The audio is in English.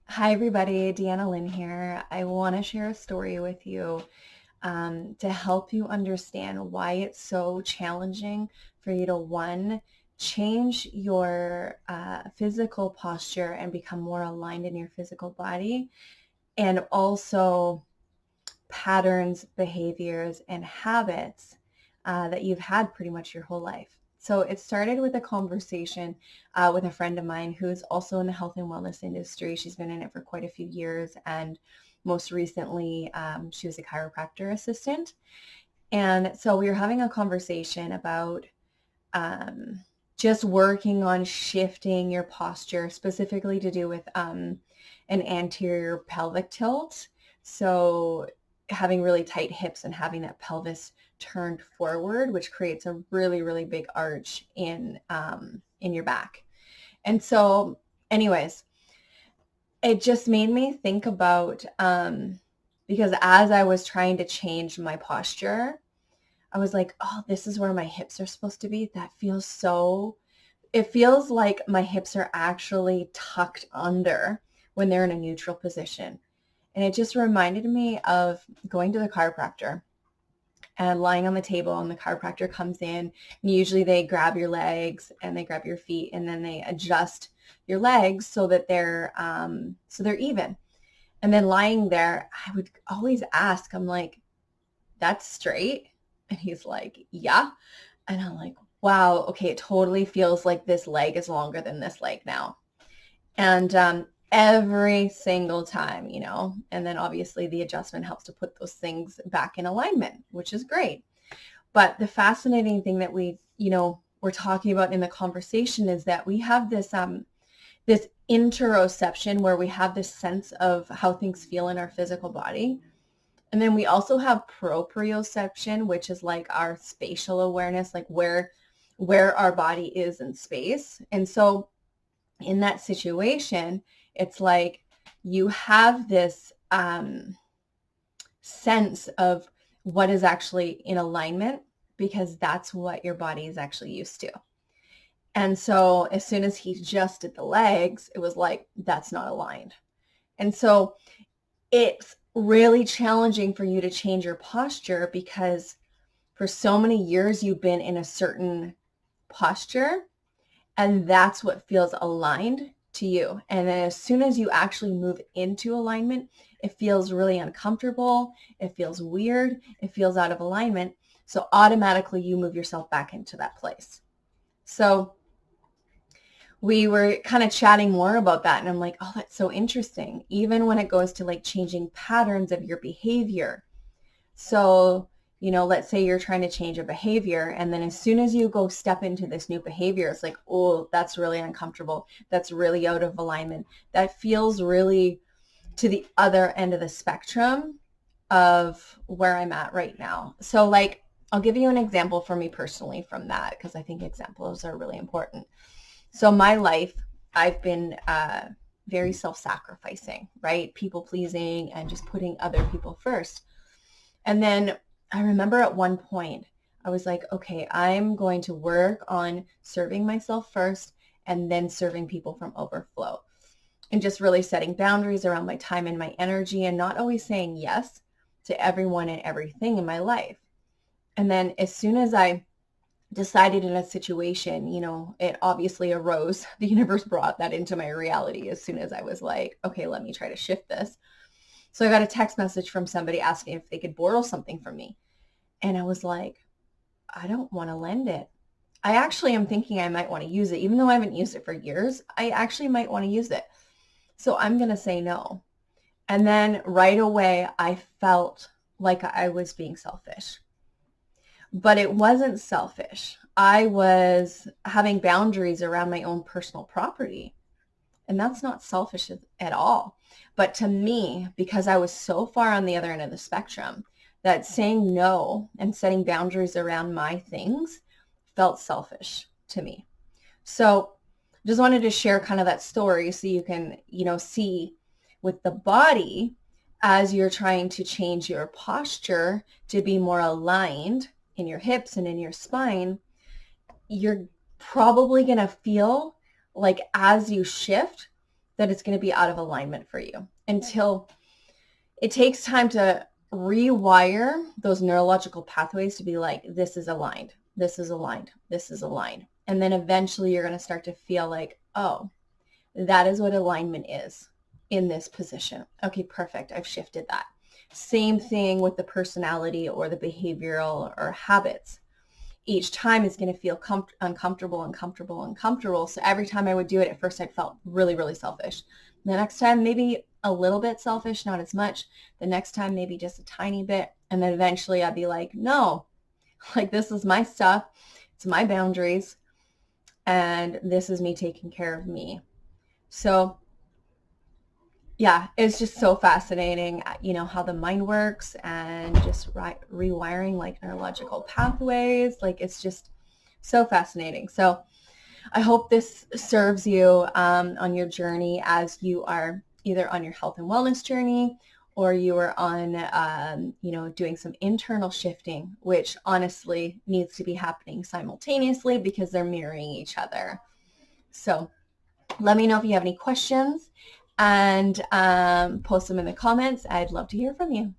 Hi, everybody. Deanna Lynn here. I want to share a story with you to help you understand why it's so challenging for you to, one, change your physical posture and become more aligned in your physical body, and also patterns, behaviors, and habits that you've had pretty much your whole life. So it started with a conversation with a friend of mine who's also in the health and wellness industry. She's been in it for quite a few years, and most recently, she was a chiropractor assistant. And so we were having a conversation about um, just working on shifting your posture, specifically to do with an anterior pelvic tilt. So having really tight hips and having that pelvis turned forward, which creates a really, really big arch in your back. And so, anyways, it just made me think about because as I was trying to change my posture, I was like, oh, this is where my hips are supposed to be. That feels so, it feels like my hips are actually tucked under when they're in a neutral position. And it just reminded me of going to the chiropractor and lying on the table, and the chiropractor comes in, and usually they grab your legs and they grab your feet, and then they adjust your legs so that they're even. And then lying there, I would always ask, I'm like, that's straight? And he's like, yeah. And I'm like, wow, okay, it totally feels like this leg is longer than this leg now. And every single time, and then obviously the adjustment helps to put those things back in alignment, which is great. But the fascinating thing that we're talking about in the conversation is that we have this interoception where we have this sense of how things feel in our physical body. And then we also have proprioception, which is like our spatial awareness, like where our body is in space. And so in that situation, it's like you have this sense of what is actually in alignment, because that's what your body is actually used to. And so as soon as he adjusted the legs, it was like, that's not aligned. And so it's really challenging for you to change your posture, because for so many years you've been in a certain posture, and that's what feels aligned to you. And then as soon as you actually move into alignment, it feels really uncomfortable. It feels weird. It feels out of alignment. So automatically you move yourself back into that place. So we were kind of chatting more about that, and I'm like, oh, that's so interesting. Even when it goes to like changing patterns of your behavior. So, let's say you're trying to change a behavior, and then as soon as you go step into this new behavior, it's like, oh, that's really uncomfortable. That's really out of alignment. That feels really to the other end of the spectrum of where I'm at right now. So like, I'll give you an example for me personally from that, because I think examples are really important. So my life, I've been very self-sacrificing, right? People pleasing and just putting other people first. And then I remember at one point, I was like, okay, I'm going to work on serving myself first and then serving people from overflow. And just really setting boundaries around my time and my energy, and not always saying yes to everyone and everything in my life. And then as soon as I decided in a situation, it obviously arose. The universe brought that into my reality as soon as I was like, okay, let me try to shift this. So I got a text message from somebody asking if they could borrow something from me. And I was like, I don't want to lend it. I actually am thinking I might want to use it. Even though I haven't used it for years, I actually might want to use it. So I'm going to say no. And then right away, I felt like I was being selfish. But it wasn't selfish. I was having boundaries around my own personal property. And that's not selfish at all. But to me, because I was so far on the other end of the spectrum, that saying no and setting boundaries around my things felt selfish to me. So just wanted to share kind of that story so you can, see with the body, as you're trying to change your posture to be more aligned in your hips and in your spine, you're probably going to feel like as you shift, that it's going to be out of alignment for you until it takes time to rewire those neurological pathways to be like, this is aligned, this is aligned, this is aligned. And then eventually you're going to start to feel like, oh, that is what alignment is in this position. Okay, perfect. I've shifted that. Same thing with the personality or the behavioral or habits. Each time is going to feel uncomfortable, uncomfortable, uncomfortable. So every time I would do it, at first I felt really, really selfish. The next time, maybe a little bit selfish, not as much. The next time, maybe just a tiny bit. And then eventually I'd be like, no, like this is my stuff. It's my boundaries. And this is me taking care of me. So yeah, it's just so fascinating, you know, how the mind works and just rewiring like neurological pathways. Like it's just so fascinating. So I hope this serves you on your journey as you are either on your health and wellness journey or you are on, you know, doing some internal shifting, which honestly needs to be happening simultaneously because they're mirroring each other. So let me know if you have any questions and post them in the comments. I'd love to hear from you.